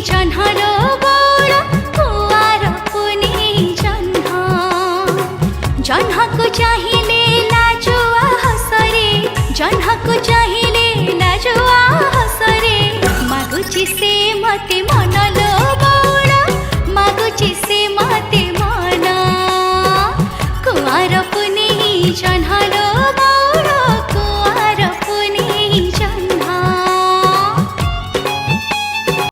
जन्हर बड़ कुआर पुनी जन्ह को चाहिए लाजुआ हसरे जन्ह को चाहिए लाजुआ हसरे मागुची से मते मनलो